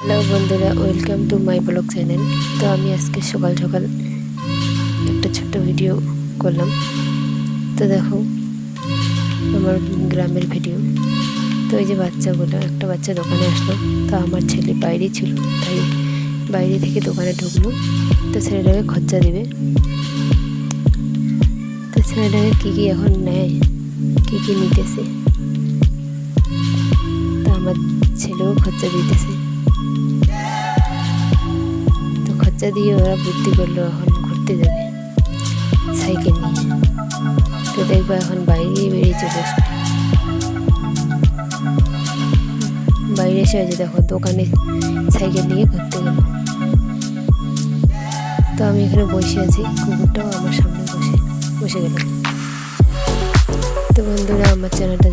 Hello বন্ধুরা, welcome to my blog channel. তো আমি আজকে সকাল সকাল একটা ছোট্ট ভিডিও করলাম। তো দেখো আমার গ্রামের ভিডিও। তো এই যে বাচ্চাগুলো, একটা বাচ্চা দোকানে আসলো। তো আমার ছেলে বাইরে ছিল, তাই বাইরে থেকে দোকানে ঢুকলো। তো ছেলেটাকে খরচা দিবে। তো ছেলেটাকে কী কী এখন নেয়, কী কী নিতেছে। তো আমার ছেলেও খরচা দিতেছে। খরচা দিয়ে ওরা বুদ্ধি করলো এখন ঘুরতে যাবে সাইকেল নিয়ে। তো দেখবো এখন বাইরেই বেরিয়ে চলে আসবে। বাইরে এসে আছে দেখো দোকানে সাইকেল নিয়ে ঘুরতে গেল। তো আমি এখানে বসে আছি, কুকুরটাও আমার সামনে বসে গেল। তো বন্ধুরা, আমার চ্যানেলটা